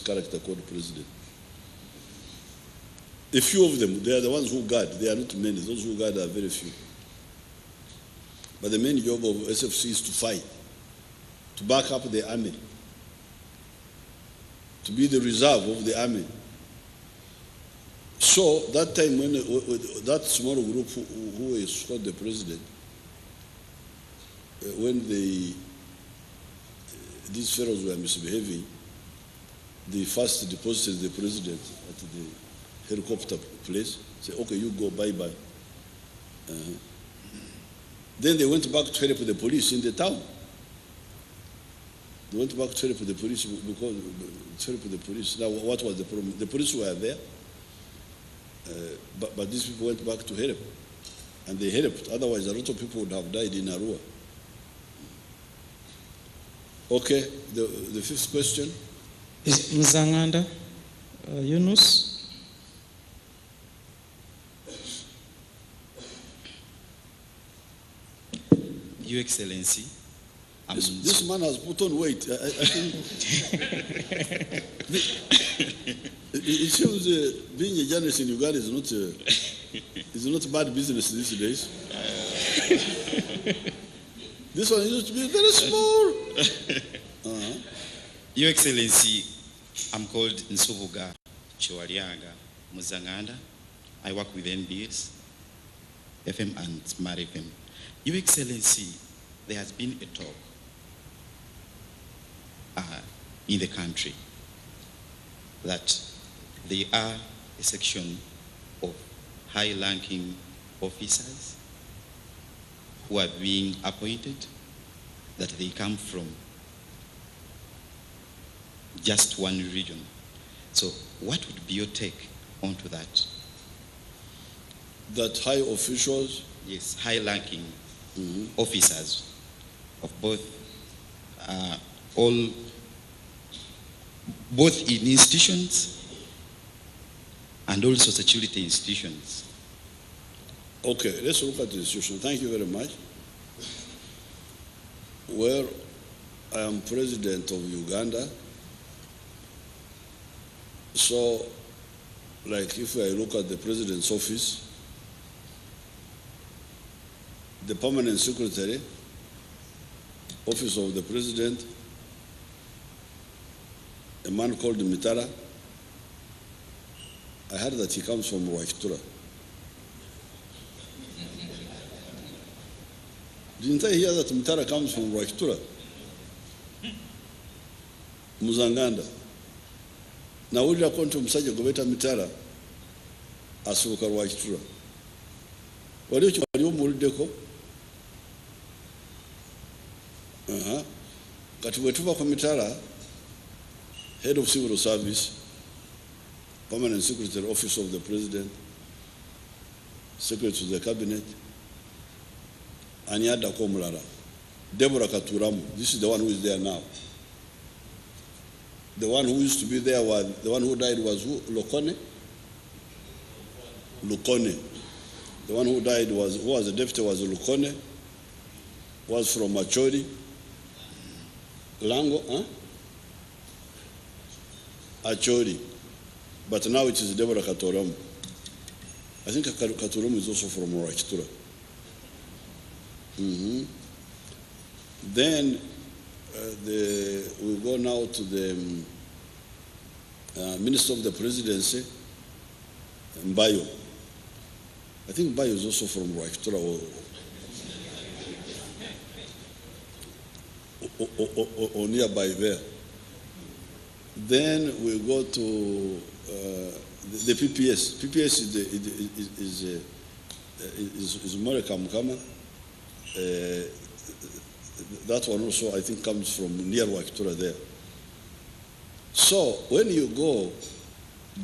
character called president. A few of them, they are the ones who guard. They are not many. Those who guard are very few. But the main job of SFC is to fight, to back up the army, to be the reserve of the army. So that time when that small group who is called the president, when these fellows were misbehaving, they first deposited the president at the helicopter place, say, okay, you go, bye-bye. Then they went back to help the police in the town. They went back to help the police because to help the police. Now, what was the problem? The police were there, but these people went back to help, and they helped. Otherwise, a lot of people would have died in Arua. Okay, the fifth question. Is Mzanganda Yunus? Your Excellency, this man has put on weight. I think it shows being a journalist in Uganda is not bad business these days. This one used to be very small. Your Excellency, I'm called Nsubuga Chiwalianga Muzanganda. I work with NBS, FM and Smart FM. Your Excellency, there has been a talk in the country that there are a section of high-ranking officers who are being appointed, that they come from just one region. So what would be your take onto that? That high officials? Yes, high-ranking officers of both in institutions and also security institutions. Okay, let's look at the institution. Thank you very much. Well, I am president of Uganda. So, like if I look at the president's office, the permanent secretary, office of the president, a man called Mitara. I heard that he comes from Rwaikitura. Didn't I hear that Mitara comes from Rwaikitura? Muzanganda. Na uli akonto msaje gobeta Mitara asuka Rwaikitura. Walio mulideko. Kati wetuva kwa Mitara, head of civil service, permanent secretary, office of the president, secretary to the cabinet, Anyada Komlara, Deborah Katuramu. This is the one who is there now. The one who used to be there was, the one who died was who? Lokone? Lukone. The one who died was, who was the deputy was Lukone, was from Machori. Lango, Achori. But now it is Deborah Katuramu. I think Katuramu is also from Rwaikitura. Then we go now to the Minister of the Presidency, Mbayo. I think Mbayo is also from Rwaikitura or nearby there. Then we go to the PPS. PPS is Moreka Mukama. That one also, I think, comes from near Rwaikitura there. So when you go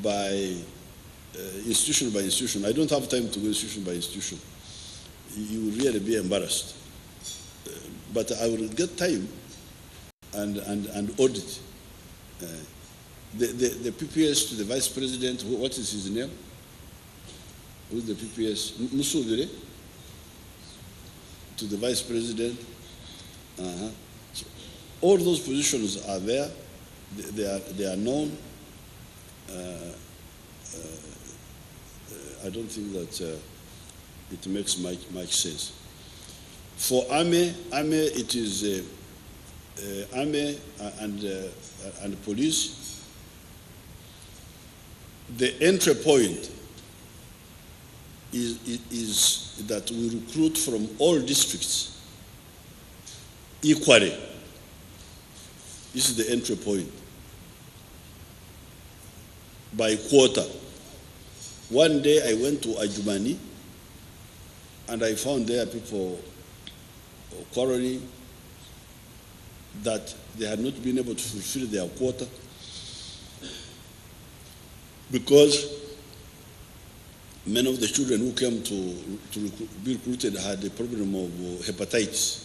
by institution by institution, I don't have time to go institution by institution. You will really be embarrassed. But I will get time and audit. The PPS to the Vice President, what is his name? Who is the PPS? Museveni? To the Vice President. So all those positions are there. They are known. I don't think that it makes much sense. For army it is army and police. The entry point is that we recruit from all districts equally. This is the entry point. By quota. One day I went to Ajumani and I found there people quarreling that they had not been able to fulfill their quota because many of the children who came to be recruited had a problem of hepatitis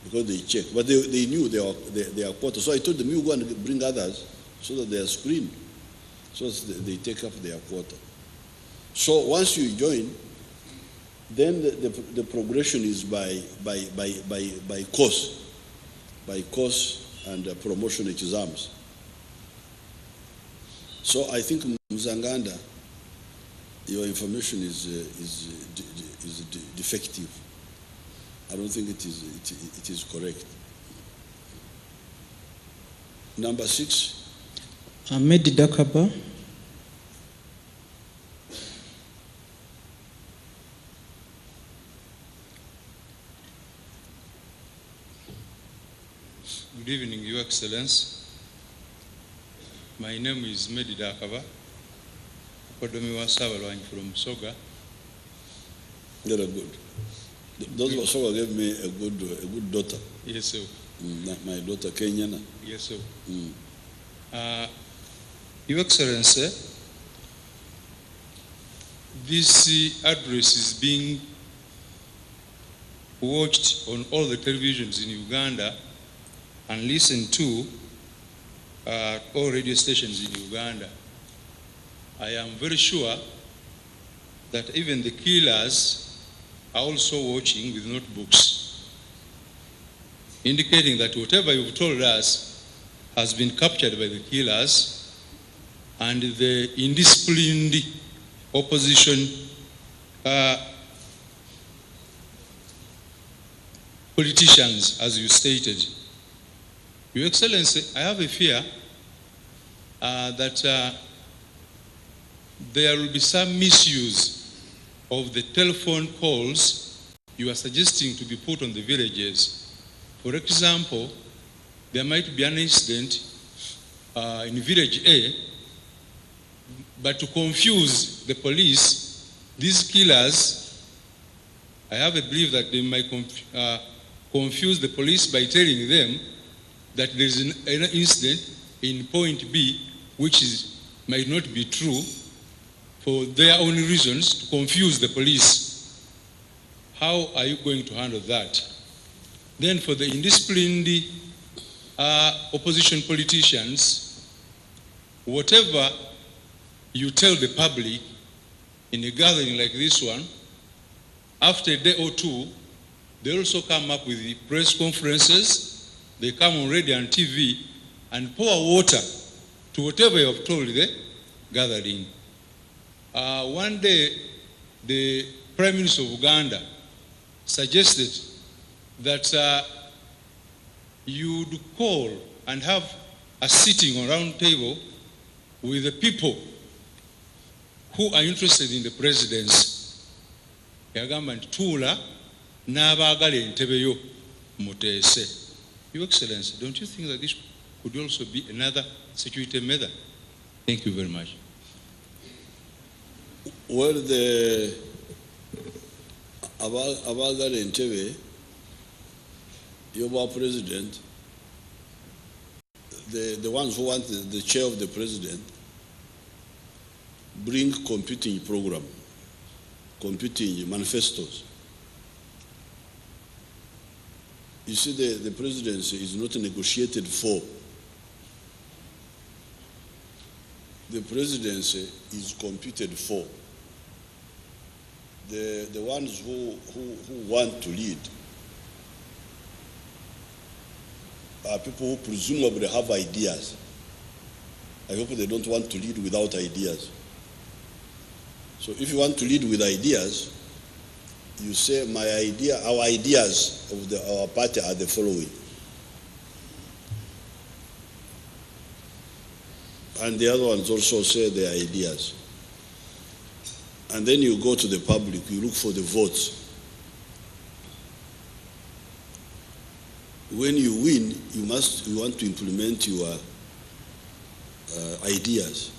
because they checked. But they knew their quota. So I told them, you go and bring others so that they are screened, so that they take up their quota. So once you join, then the progression is by course and promotion exams. So I think Muzanganda, your information is defective. I don't think it is correct. Number 6. Ahmed Dakaba. Good evening, Your Excellence. My name is Medi Dakaba, Akodomi Wasabalwany from Soga. Very good. Those of Soga gave me a good daughter. Yes, sir. My daughter Kenyana. Yes, sir. Your Excellency, this address is being watched on all the televisions in Uganda and listened to all radio stations in Uganda. I am very sure that even the killers are also watching with notebooks, indicating that whatever you've told us has been captured by the killers, and the indisciplined opposition politicians, as you stated. Your Excellency, I have a fear that there will be some misuse of the telephone calls you are suggesting to be put on the villages. For example, there might be an incident in village A, but to confuse the police, these killers, I have a belief that they might confuse the police by telling them that there is an incident in point B, which might not be true, for their own reasons, to confuse the police. How are you going to handle that? Then for the indisciplined opposition politicians, whatever you tell the public in a gathering like this one, after a day or two, they also come up with the press conferences, they come on radio and TV and pour water to whatever you have told the gathering. One day, the Prime Minister of Uganda suggested that you would call and have a sitting or round table with the people who are interested in the presidency. Yagamba nti tuula n'abaagala entebe yo muteese. Your Excellency, don't you think that this could also be another security measure? Thank you very much. Well, the abaagala entebe y'obwa president, the ones who want the chair of the president, bring competing program, competing manifestos. You see, the presidency is not negotiated for. The presidency is competed for. The ones who want to lead are people who presumably have ideas. I hope they don't want to lead without ideas. So if you want to lead with ideas, you say, my idea, our ideas of our party are the following. And the other ones also say their ideas. And then you go to the public, you look for the votes. When you win, you want to implement your ideas.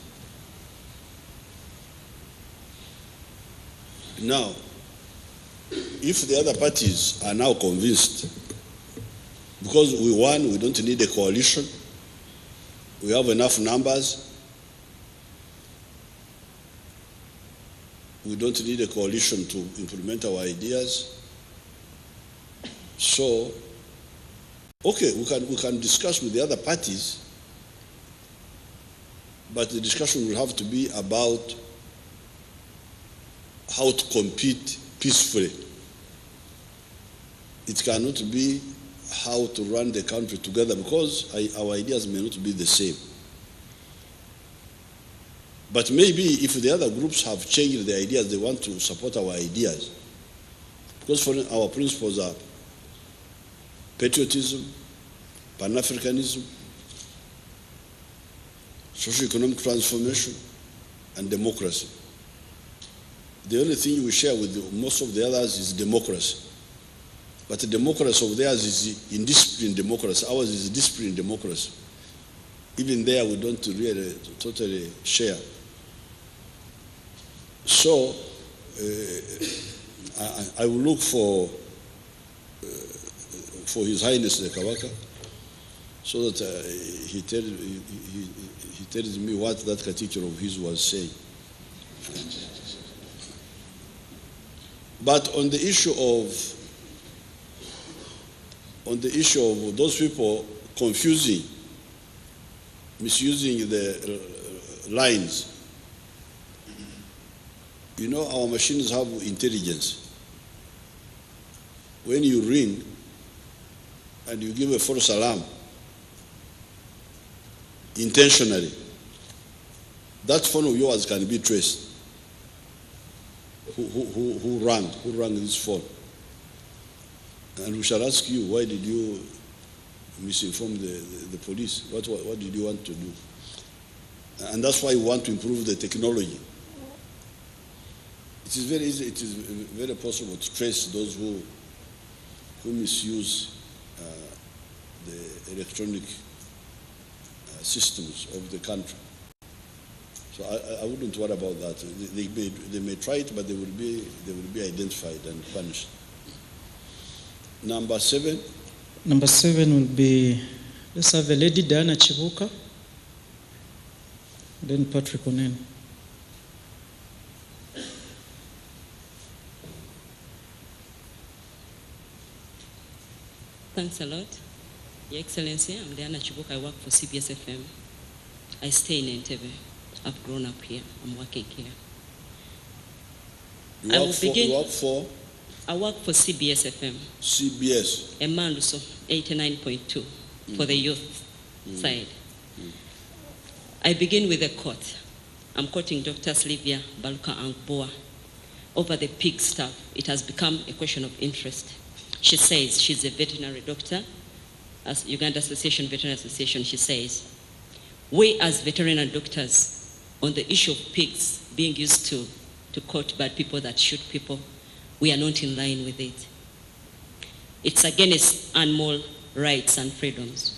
Now, if the other parties are now convinced, because we won, we don't need a coalition, we have enough numbers, we don't need a coalition to implement our ideas, so, okay, we can discuss with the other parties, but the discussion will have to be about how to compete peacefully. It cannot be how to run the country together, because our ideas may not be the same. But maybe if the other groups have changed their ideas, they want to support our ideas. Because our principles are patriotism, Pan-Africanism, socio-economic transformation, and democracy. The only thing we share with most of the others is democracy. But the democracy of theirs is indisciplined democracy. Ours is disciplined democracy. Even there, we don't really totally share. So, I will look for His Highness the Kabaka, so that he tells me what that category of his was saying. But on the issue of those people misusing the lines, you know, our machines have intelligence. When you ring and you give a false alarm intentionally, that phone of yours can be traced. Who rang this phone? And we shall ask you, why did you misinform the police? What did you want to do? And that's why we want to improve the technology. It is very easy, it is very possible to trace those who misuse the electronic systems of the country. So I wouldn't worry about that. They may try it, but they will be identified and punished. Number 7. Number 7 will be, let's have a Lady Diana Chibuka, then Patrick Onen. Thanks a lot. Your Excellency, I'm Diana Chibuka. I work for CBS FM. I stay in Entebbe. I've grown up here. I'm working here. You work for? I work for CBS FM. CBS. Emanduso, 89.2 for the youth side. I begin with a quote. I'm quoting Dr. Sylvia Baluka Angboa. Over the pig stuff, it has become a question of interest. She says, she's a veterinary doctor, as Uganda Association, Veterinary Association, she says, we as veterinary doctors, on the issue of pigs being used to court bad people that shoot people, we are not in line with it. It's against animal rights and freedoms.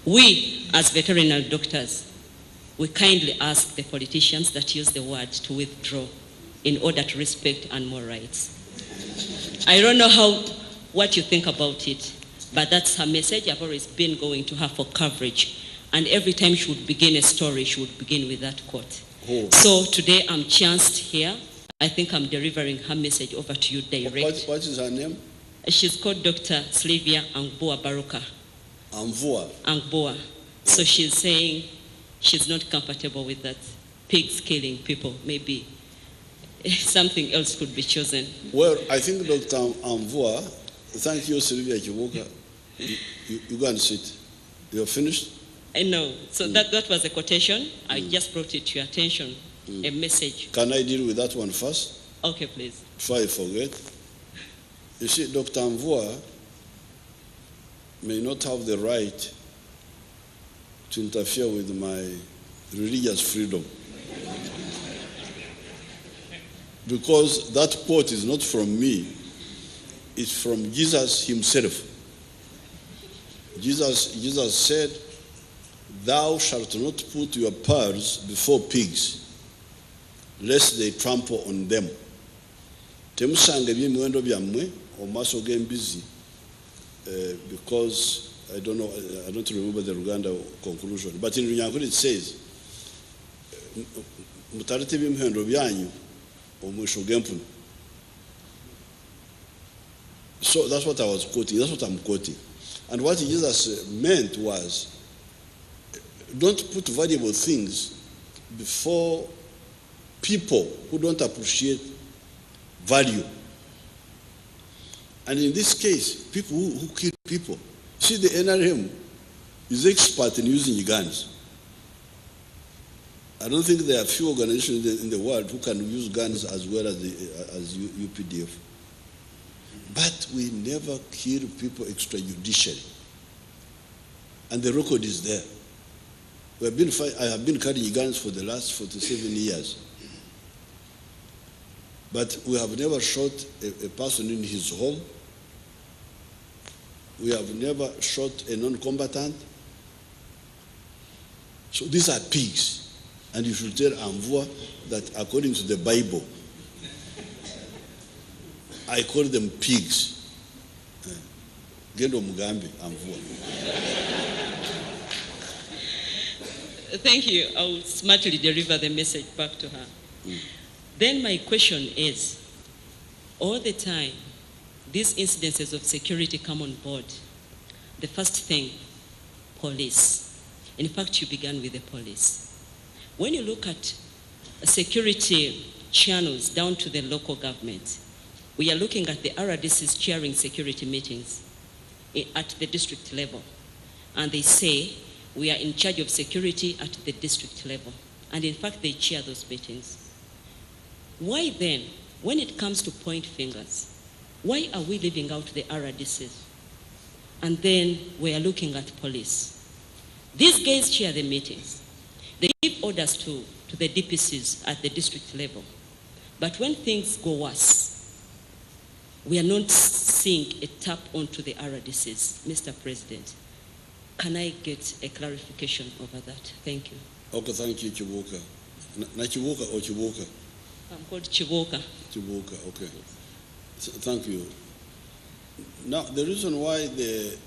We, as veterinary doctors, we kindly ask the politicians that use the word to withdraw in order to respect animal rights. I don't know what you think about it, but that's her message. I've always been going to her for coverage. And every time she would begin a story, she would begin with that quote. Oh. So today I'm chanced here. I think I'm delivering her message over to you direct. What is her name? She's called Dr. Sylvia Angboa Baruka. Angboa. So she's saying she's not comfortable with that. Pigs killing people. Maybe something else could be chosen. Well, I think Dr. Angboa, thank you, Sylvia Kibuka. You go and sit. You're finished? I know. So that was a quotation. I just brought it to your attention, a message. Can I deal with that one first? Okay, please. Before I forget. You see, Dr. Mvua may not have the right to interfere with my religious freedom. Because that quote is not from me, it's from Jesus himself. Jesus said, "Thou shalt not put your pearls before pigs, lest they trample on them." Temusanga ebyemiwendo byammwe omaaso g'embizi, because I don't remember the Luganda conclusion, but in Runyankore it says, mutalete ebyemiwendo byanyu omwisho g'empunu. So that's what I was quoting, that's what I'm quoting. And what Jesus meant was, don't put valuable things before people who don't appreciate value. And in this case, people who kill people. See, the NRM is expert in using guns. I don't think there are few organizations in the world who can use guns as well as UPDF. But we never kill people extrajudicially. And the record is there. I have been carrying guns for the last 47 years. But we have never shot a person in his home. We have never shot a non-combatant. So these are pigs. And you should tell Mvua that according to the Bible, I call them pigs. Gendo Mugambi, Mvua. Thank you. I will smartly deliver the message back to her. Then my question is, all the time, these incidences of security come on board. The first thing, police. In fact, you began with the police. When you look at security channels down to the local government, we are looking at the RDCs chairing security meetings at the district level. And they say, we are in charge of security at the district level. And in fact, they chair those meetings. Why then, when it comes to point fingers, why are we leaving out the RDCs? And then we are looking at police. These guys chair the meetings. They give orders to the DPCs at the district level. But when things go worse, we are not seeing a tap onto the RDCs. Mr. President, can I get a clarification over that? Thank you. Okay, thank you, Chibuka. Na Chibuka or Chibuka? I'm called Chibuka. Chibuka, okay. Thank you. Now, the reason why the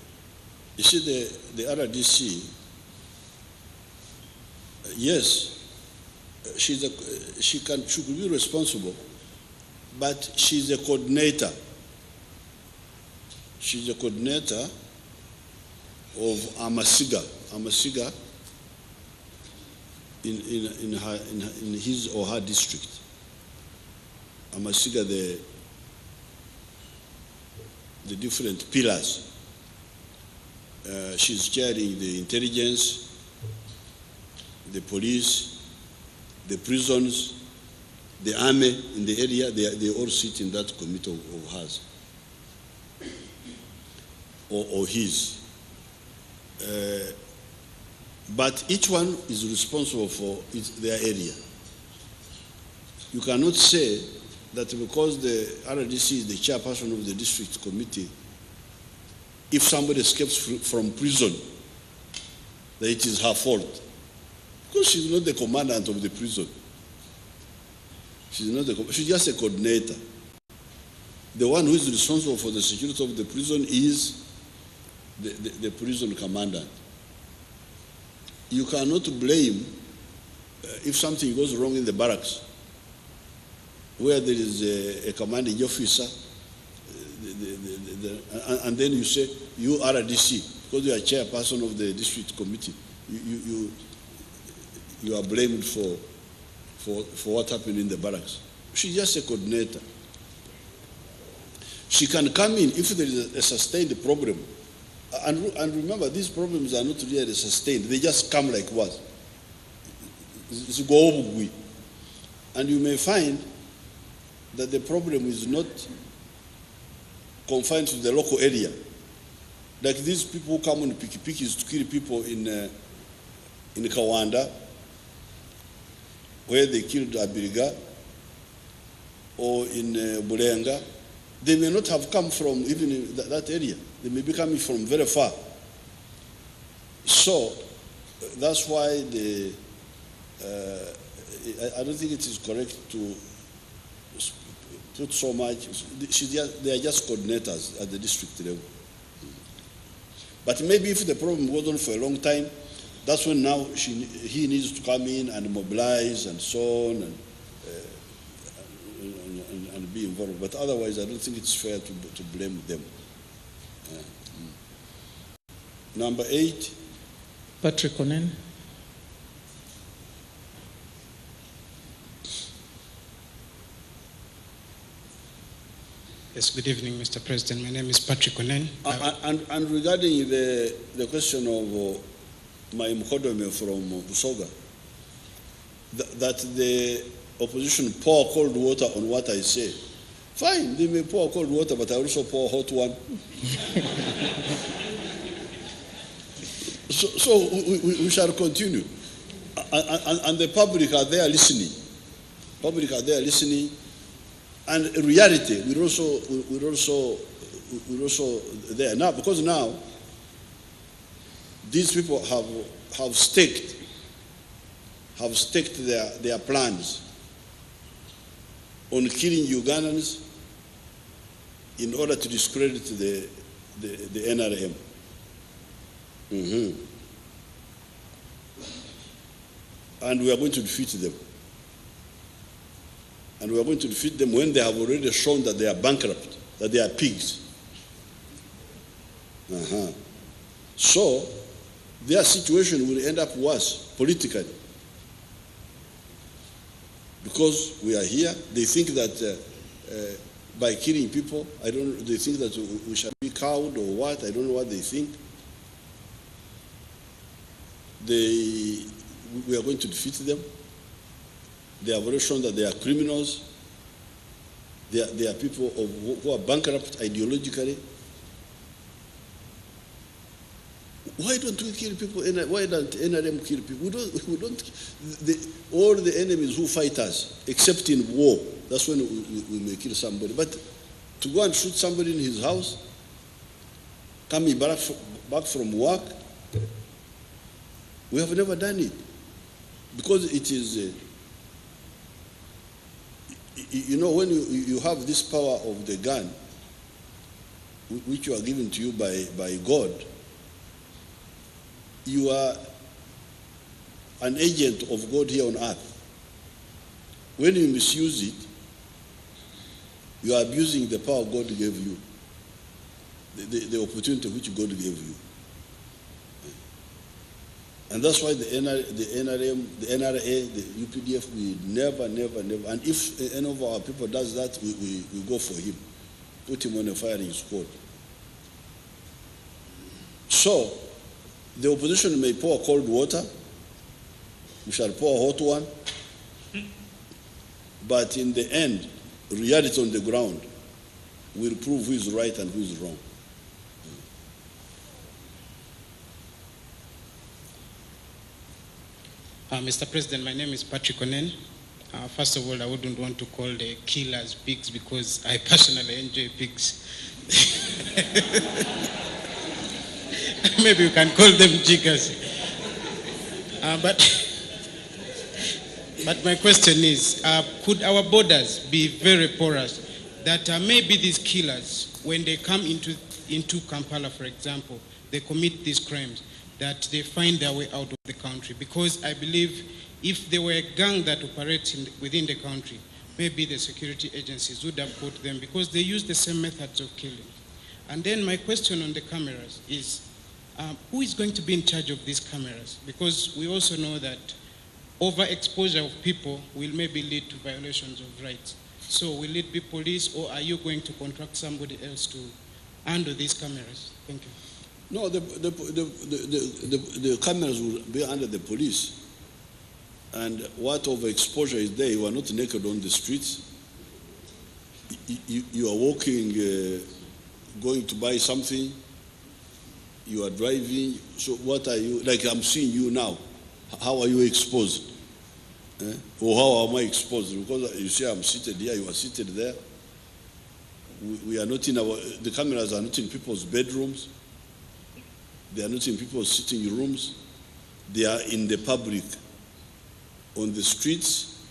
RDC, yes, she could be responsible, but she's a coordinator. She's a coordinator of Amasiga in his or her district. Amasiga, the different pillars. She's chairing the intelligence, the police, the prisons, the army in the area. They all sit in that committee of hers or his. But each one is responsible for their area. You cannot say that because the RDC is the chairperson of the district committee, if somebody escapes from prison, that it is her fault. Because she's not the commandant of the prison. She's just a coordinator. The one who is responsible for the security of the prison is the prison commandant. You cannot blame if something goes wrong in the barracks, where there is a commanding officer, and then you say, you are a DC, because you are chairperson of the district committee, you are blamed for what happened in the barracks. She's just a coordinator. She can come in if there is a sustained problem And remember, these problems are not really sustained. They just come like what? It's go over. And you may find that the problem is not confined to the local area. Like these people who come on pikipikis to kill people in Kawanda, where they killed Abiriga, or in Bulenga, they may not have come from even that area. They may be coming from very far. So that's why I don't think it is correct to put so much. They are just coordinators at the district level. But maybe if the problem goes on for a long time, that's when now he needs to come in and mobilize and so on and be involved. But otherwise, I don't think it's fair to blame them. Number 8. Patrick Onen. Yes, good evening, Mr. President. My name is Patrick Onen. And regarding the question of my Mkodome from Busoga, that the opposition pour cold water on what I say. Fine, they may pour cold water, but I also pour hot one. So we shall continue. And the public are there listening. Public are there listening. And in reality, we're also there now, because now these people have staked their plans on killing Ugandans in order to discredit the NRM. And we are going to defeat them. And we are going to defeat them when they have already shown that they are bankrupt, that they are pigs. So their situation will end up worse politically. Because we are here, they think that by killing people, they think that we shall be cowed or what, I don't know what they think. We are going to defeat them. They have already shown that they are criminals. They are people who are bankrupt ideologically. Why don't we kill people? Why don't NRM kill people? We don't. All the enemies who fight us, except in war, that's when we may kill somebody. But to go and shoot somebody in his house, coming back from work, we have never done it. Because it is, when you have this power of the gun, which you are given to you by God, you are an agent of God here on earth. When you misuse it, you are abusing the power God gave you, the opportunity which God gave you. And that's why the NRM, the NRA, the UPDF, we never, and if any of our people does that, we go for him, put him on a firing squad. So, the opposition may pour cold water, we shall pour hot one, but in the end, reality on the ground will prove who is right and who is wrong. Mr. President, my name is Patrick Onen. First of all, I wouldn't want to call the killers pigs because I personally enjoy pigs. Maybe you can call them jiggers. But my question is, could our borders be very porous that maybe these killers, when they come into Kampala, for example, they commit these crimes, that they find their way out of the country? Because I believe if they were a gang that operates within the country, maybe the security agencies would have caught them because they use the same methods of killing. And then my question on the cameras is, who is going to be in charge of these cameras? Because we also know that overexposure of people will maybe lead to violations of rights. So will it be police, or are you going to contract somebody else to handle these cameras? Thank you. No, the cameras will be under the police. And what overexposure is there? You are not naked on the streets. You are walking, going to buy something. You are driving. So what are you, like I'm seeing you now. How are you exposed? Or how am I exposed? Because you see I'm seated here, you are seated there. We are not in the cameras are not in people's bedrooms. They are not in people's sitting rooms. They are in the public, on the streets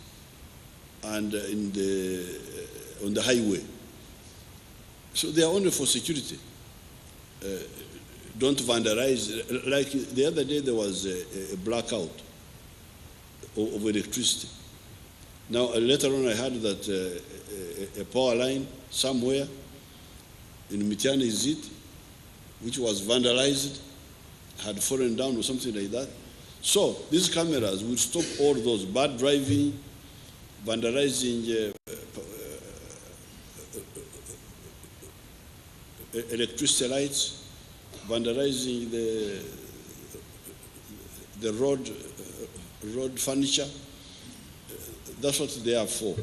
and on the highway. So they are only for security. Don't vandalize. Like the other day there was a blackout of electricity. Now later on I heard that a power line somewhere in Mitiani is it, which was vandalized, had fallen down or something like that. So these cameras will stop all those bad driving, vandalizing electricity lights, vandalizing the road furniture. That's what they are for.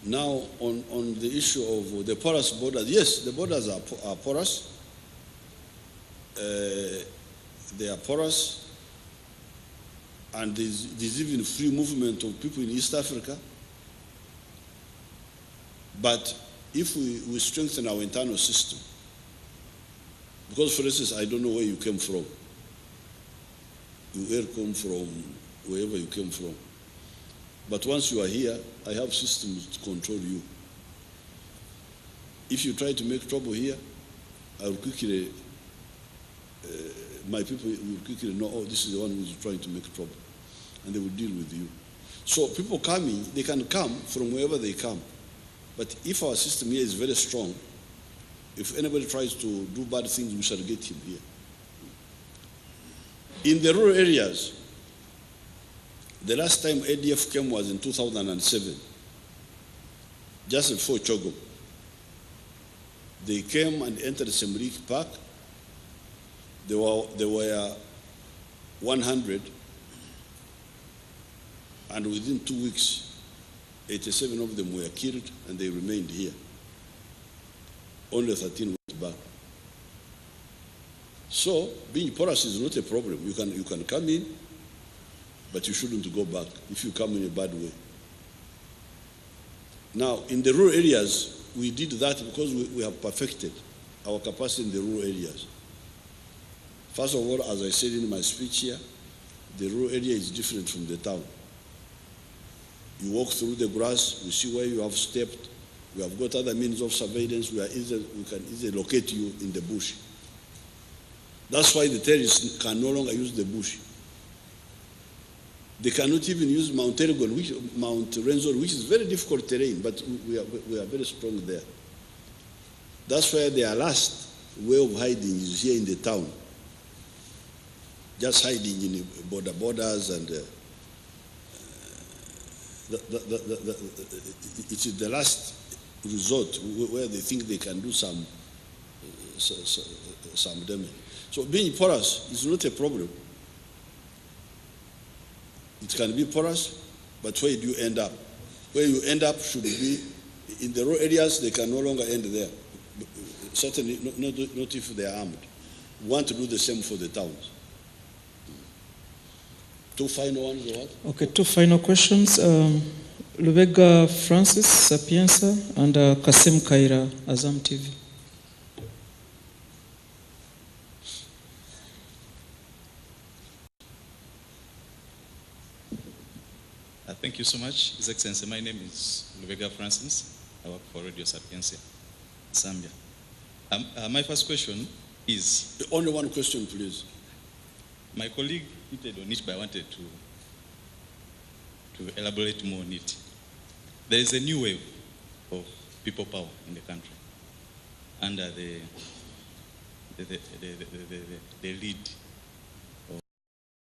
Now, on the issue of the porous borders, yes, the borders are porous. They are porous, and there's even free movement of people in East Africa. But if we strengthen our internal system, because for instance, I don't know where you came from. You come from wherever you came from. But once you are here, I have systems to control you. If you try to make trouble here, I will quickly, my people will quickly know, oh, this is the one who's trying to make trouble. And they will deal with you. So people coming, they can come from wherever they come. But if our system here is very strong, if anybody tries to do bad things, we shall get him here. In the rural areas, the last time ADF came was in 2007, just before Chogo. They came and entered Semrik Park. There were 100, and within 2 weeks, 87 of them were killed, and they remained here. Only 13 went back. So being porous is not a problem. You can come in, but you shouldn't go back if you come in a bad way. Now, in the rural areas, we did that because we have perfected our capacity in the rural areas. First of all, as I said in my speech here, the rural area is different from the town. You walk through the grass, we see where you have stepped. We have got other means of surveillance. We can easily locate you in the bush. That's why the terrorists can no longer use the bush. They cannot even use Mount Elgon, Mount Renzori, which is very difficult terrain, but we are very strong there. That's why their last way of hiding is here in the town. Just hiding in the borders, and it is the last resort where they think they can do some damage. So being porous is not a problem. It can be porous, but where do you end up? Where you end up should be in the rural areas. They can no longer end there. Certainly not if they are armed. We want to do the same for the towns. Two final ones or what? Okay, two final questions. Lubega Francis, Sapienza, and Kasim Kaira, Azam TV. Thank you so much, His Excellency. My name is Lubega Francis. I work for Radio Sapienza, Zambia. My first question is... Only one question, please. My colleague hinted on it, but I wanted to elaborate more on it. There is a new wave of people power in the country under the lead